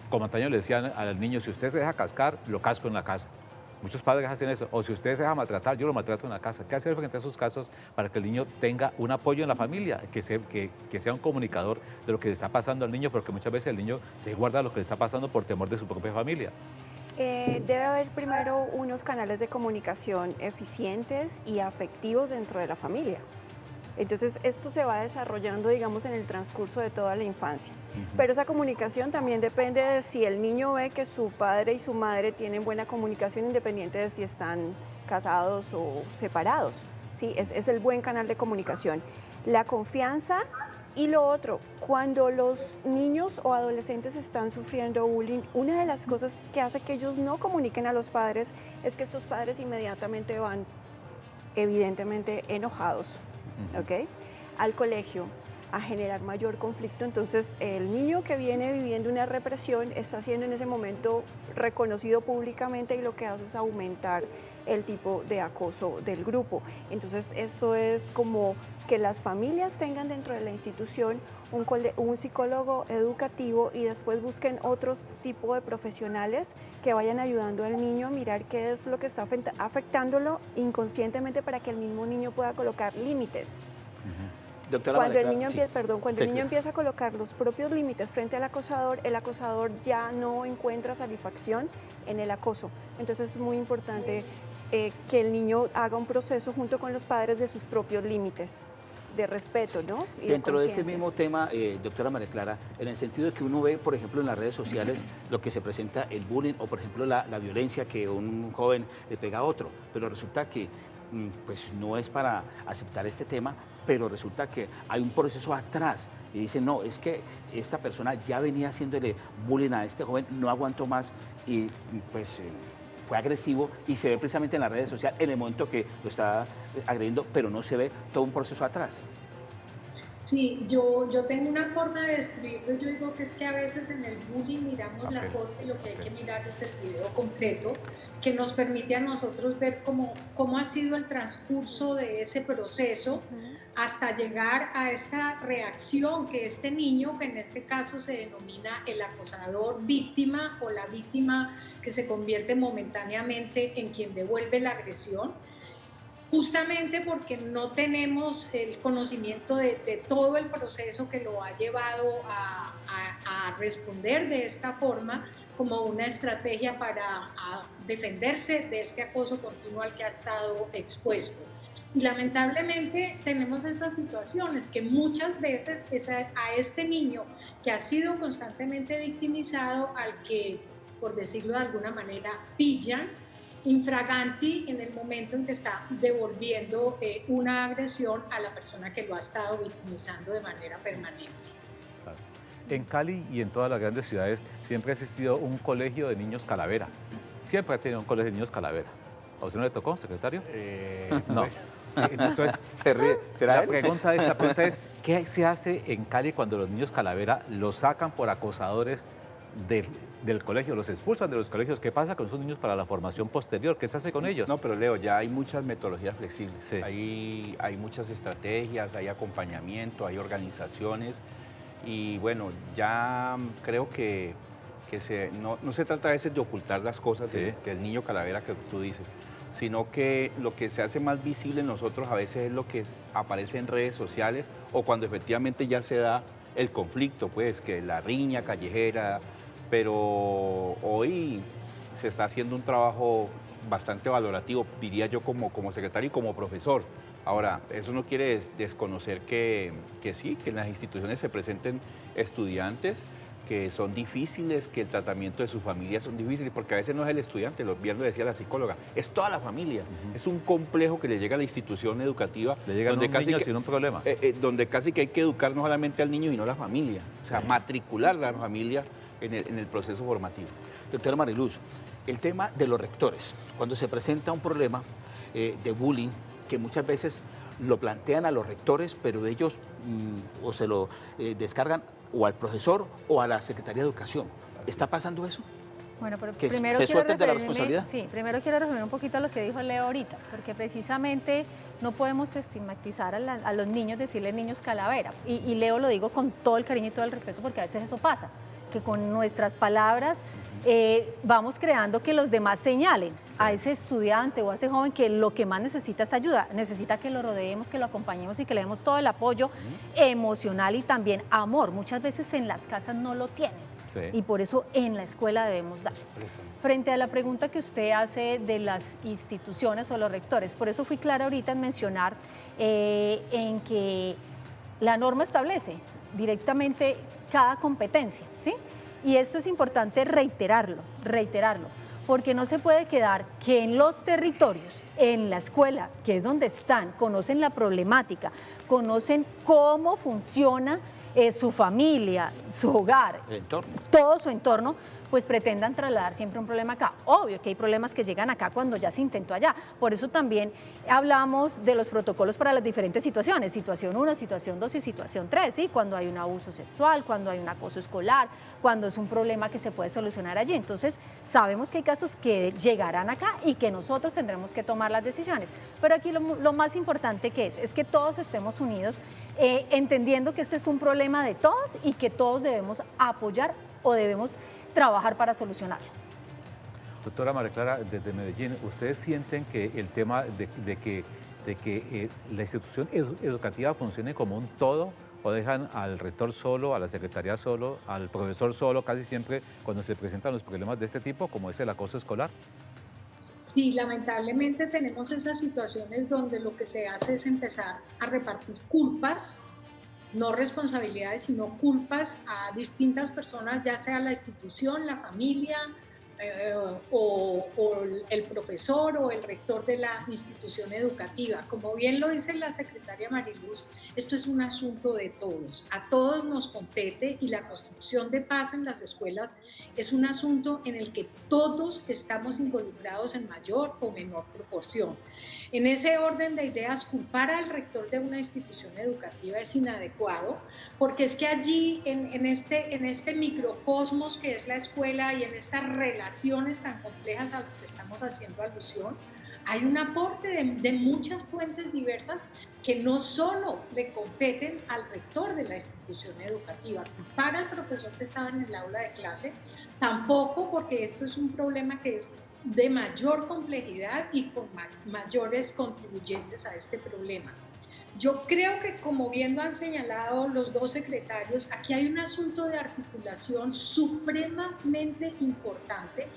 Como antaño le decían al niño, si usted se deja cascar, lo casco en la casa. Muchos padres hacen eso. O si usted se deja maltratar, yo lo maltrato en la casa. ¿Qué hacer frente a esos casos para que el niño tenga un apoyo en la familia? Que sea un comunicador de lo que le está pasando al niño, porque muchas veces el niño se guarda lo que le está pasando por temor de su propia familia. Debe haber primero unos canales de comunicación eficientes y afectivos dentro de la familia. Entonces, esto se va desarrollando, digamos, en el transcurso de toda la infancia. Pero esa comunicación también depende de si el niño ve que su padre y su madre tienen buena comunicación, independiente de si están casados o separados. ¿Sí? Es el buen canal de comunicación. La confianza. Y lo otro, cuando los niños o adolescentes están sufriendo bullying, una de las cosas que hace que ellos no comuniquen a los padres es que estos padres inmediatamente van, evidentemente, enojados, ¿ok? Al colegio, a generar mayor conflicto. Entonces, el niño que viene viviendo una represión está siendo en ese momento reconocido públicamente, y lo que hace es aumentar el tipo de acoso del grupo. Entonces, esto es como que las familias tengan dentro de la institución un psicólogo educativo, y después busquen otros tipos de profesionales que vayan ayudando al niño a mirar qué es lo que está afectándolo inconscientemente, para que el mismo niño pueda colocar límites. Cuando el niño empieza a colocar los propios límites frente al acosador, el acosador ya no encuentra satisfacción en el acoso. Entonces es muy importante que el niño haga un proceso junto con los padres de sus propios límites, de respeto, ¿no? Y dentro de ese mismo tema, doctora María Clara, en el sentido de que uno ve, por ejemplo, en las redes sociales lo que se presenta, el bullying, o por ejemplo la violencia que un joven le pega a otro, pero resulta que pues no es para aceptar este tema, pero resulta que hay un proceso atrás y dicen, no, es que esta persona ya venía haciéndole bullying a este joven, no aguantó más y pues fue agresivo, y se ve precisamente en las redes sociales en el momento que lo está agrediendo, pero no se ve todo un proceso atrás. Sí, yo tengo una forma de describirlo, yo digo que es que a veces en el bullying miramos la foto y lo que hay que mirar es el video completo, que nos permite a nosotros ver cómo ha sido el transcurso de ese proceso hasta llegar a esta reacción que este niño, que en este caso se denomina el acosador víctima o la víctima que se convierte momentáneamente en quien devuelve la agresión, justamente porque no tenemos el conocimiento de todo el proceso que lo ha llevado a responder de esta forma como una estrategia para defenderse de este acoso continuo al que ha estado expuesto. Y lamentablemente tenemos esas situaciones que muchas veces es a este niño que ha sido constantemente victimizado al que, por decirlo de alguna manera, pillan infraganti en el momento en que está devolviendo una agresión a la persona que lo ha estado victimizando de manera permanente. Claro. En Cali y en todas las grandes ciudades siempre ha existido un colegio de niños calavera. Siempre ha tenido un colegio de niños calavera. ¿A usted no le tocó, secretario? No. Entonces, la pregunta es, ¿qué se hace en Cali cuando los niños calavera los sacan por acosadores del colegio, los expulsan de los colegios? ¿Qué pasa con esos niños para la formación posterior? ¿Qué se hace con ellos? No, pero Leo, ya hay muchas metodologías flexibles. Sí. Hay muchas estrategias, hay acompañamiento, hay organizaciones y bueno, ya creo que no se trata a veces de ocultar las cosas del niño calavera que tú dices, sino que lo que se hace más visible en nosotros a veces es lo que aparece en redes sociales o cuando efectivamente ya se da el conflicto, pues que la riña callejera, pero hoy se está haciendo un trabajo bastante valorativo, diría yo como secretario y como profesor. Ahora, eso no quiere desconocer que sí, que en las instituciones se presenten estudiantes que son difíciles, que el tratamiento de sus familias son difíciles, porque a veces no es el estudiante, bien lo decía la psicóloga, es toda la familia. Es un complejo que le llega a la institución educativa. Le llega a un niño sin un problema. Donde casi que hay que educar no solamente al niño, sino a la familia. O sea, matricular a la familia en el proceso formativo. Doctora Mariluz, el tema de los rectores, cuando se presenta un problema de bullying, que muchas veces lo plantean a los rectores, pero ellos o se lo descargan o al profesor o a la Secretaría de Educación. ¿Está pasando eso? Bueno, pero que primero se quiero suelten de la responsabilidad. Sí, primero quiero referirme un poquito a lo que dijo Leo ahorita, porque precisamente no podemos estigmatizar a los niños, decirles niños calavera. Y Leo lo digo con todo el cariño y todo el respeto, porque a veces eso pasa, que con nuestras palabras vamos creando que los demás señalen a ese estudiante o a ese joven que lo que más necesita es ayuda, necesita que lo rodeemos, que lo acompañemos y que le demos todo el apoyo emocional y también amor. Muchas veces en las casas no lo tienen y por eso en la escuela debemos dar. Frente a la pregunta que usted hace de las instituciones o los rectores, por eso fui clara ahorita en mencionar en que la norma establece directamente cada competencia, ¿sí? Y esto es importante reiterarlo, porque no se puede quedar que en los territorios, en la escuela, que es donde están, conocen la problemática, conocen cómo funciona su familia, su hogar, el entorno, todo su entorno, pues pretendan trasladar siempre un problema acá. Obvio que hay problemas que llegan acá cuando ya se intentó allá. Por eso también hablamos de los protocolos para las diferentes situaciones, situación 1, situación 2 y situación 3, ¿sí? Cuando hay un abuso sexual, cuando hay un acoso escolar, cuando es un problema que se puede solucionar allí. Entonces, sabemos que hay casos que llegarán acá y que nosotros tendremos que tomar las decisiones. Pero aquí lo más importante que es que todos estemos unidos, entendiendo que este es un problema de todos y que todos debemos apoyar o debemos trabajar para solucionarlo. Doctora María Clara, desde Medellín, ¿ustedes sienten que el tema de que la institución educativa funcione como un todo o dejan al rector solo, a la secretaría solo, al profesor solo, casi siempre cuando se presentan los problemas de este tipo, como es el acoso escolar? Sí, lamentablemente tenemos esas situaciones donde lo que se hace es empezar a repartir culpas, no responsabilidades, sino culpas a distintas personas, ya sea la institución, la familia o el profesor o el rector de la institución educativa. Como bien lo dice la secretaria Mariluz, esto es un asunto de todos. A todos nos compete y la construcción de paz en las escuelas es un asunto en el que todos estamos involucrados en mayor o menor proporción. En ese orden de ideas, culpar al rector de una institución educativa es inadecuado, porque es que allí, en este microcosmos que es la escuela y en estas relaciones tan complejas a las que estamos haciendo alusión, hay un aporte de muchas fuentes diversas que no solo le competen al rector de la institución educativa, culpar al profesor que estaba en el aula de clase, tampoco, porque esto es un problema que es de mayor complejidad y con mayores contribuyentes a este problema. Yo creo que, como bien lo han señalado los dos secretarios, aquí hay un asunto de articulación supremamente importante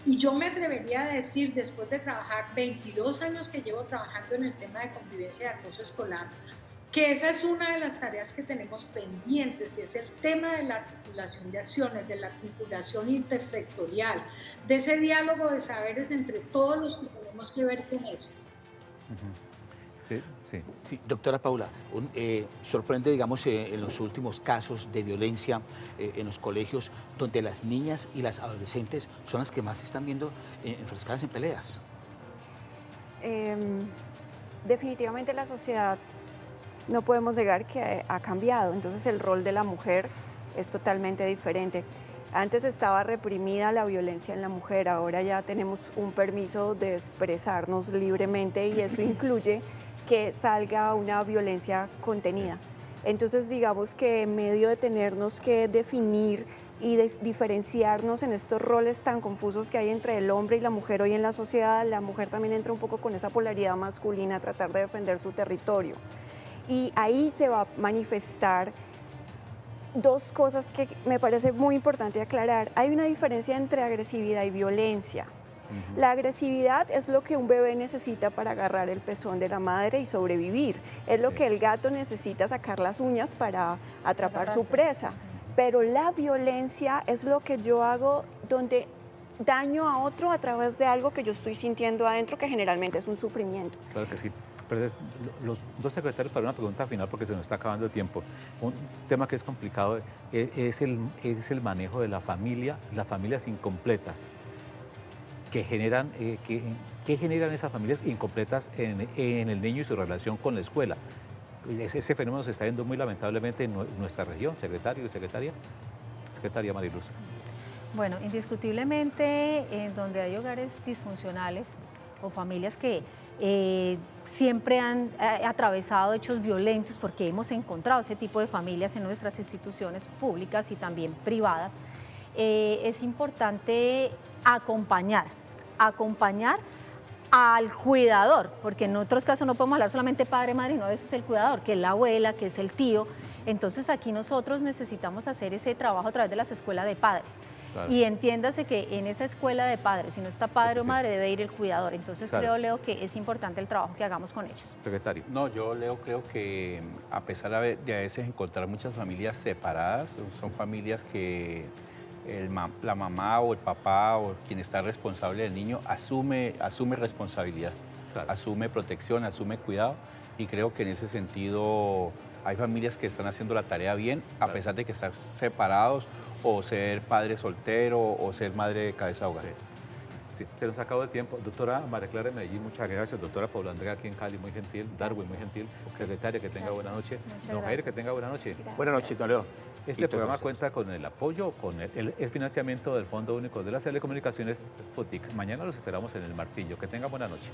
y yo me atrevería a decir, después de trabajar 22 años que llevo trabajando en el tema de convivencia y acoso escolar, que esa es una de las tareas que tenemos pendientes, y es el tema de la articulación de acciones, de la articulación intersectorial, de ese diálogo de saberes entre todos los que tenemos que ver con esto. Sí, sí. Sí, doctora Paula, sorprende, digamos, en los últimos casos de violencia en los colegios, donde las niñas y las adolescentes son las que más se están viendo enfrascadas en peleas. Definitivamente la sociedad, no podemos negar que ha cambiado, entonces el rol de la mujer es totalmente diferente. Antes estaba reprimida la violencia en la mujer, ahora ya tenemos un permiso de expresarnos libremente y eso incluye que salga una violencia contenida. Entonces digamos que en medio de tenernos que definir y de diferenciarnos en estos roles tan confusos que hay entre el hombre y la mujer hoy en la sociedad, la mujer también entra un poco con esa polaridad masculina a tratar de defender su territorio. Y ahí se va a manifestar dos cosas que me parece muy importante aclarar. Hay una diferencia entre agresividad y violencia. La agresividad es lo que un bebé necesita para agarrar el pezón de la madre y sobrevivir. Es lo que el gato necesita sacar las uñas para atrapar su presa. Pero la violencia es lo que yo hago donde daño a otro a través de algo que yo estoy sintiendo adentro, que generalmente es un sufrimiento. Claro que sí. Pero los dos secretarios, para una pregunta final, porque se nos está acabando el tiempo. Un tema que es complicado es el manejo de la familia, las familias incompletas, que generan, ¿qué generan esas familias incompletas en el niño y su relación con la escuela? Ese fenómeno se está viendo muy lamentablemente en nuestra región. Secretario y secretaria. Secretaria Mariluz. Bueno, indiscutiblemente en donde hay hogares disfuncionales o familias que siempre han atravesado hechos violentos, porque hemos encontrado ese tipo de familias en nuestras instituciones públicas y también privadas, es importante acompañar al cuidador, porque en otros casos no podemos hablar solamente padre, madre, no, a veces el cuidador, que es la abuela, que es el tío. Entonces aquí nosotros necesitamos hacer ese trabajo a través de las escuelas de padres. Claro. Y entiéndase que en esa escuela de padres, si no está padre o madre, debe ir el cuidador. Entonces claro, creo, Leo, que es importante el trabajo que hagamos con ellos. Secretario. No, yo, Leo, creo que a pesar de a veces encontrar muchas familias separadas, son familias que la mamá o el papá o quien está responsable del niño asume responsabilidad, claro, asume protección, asume cuidado, y creo que en ese sentido hay familias que están haciendo la tarea bien, claro, a pesar de que están separados o ser padre soltero o ser madre de cabeza de hogar. Sí, se nos acabó el tiempo. Doctora María Clara de Medellín, muchas gracias. Doctora Paula Andrea aquí en Cali, muy gentil. Darwin, muy gentil. Secretaria, que tenga buena noche. Don Jair, que tenga buena noche. Buenas noches, don Leo. Este programa cuenta con el apoyo, con el financiamiento del Fondo Único de las Telecomunicaciones, FOTIC. Mañana los esperamos en El Martillo. Que tengan buena noche.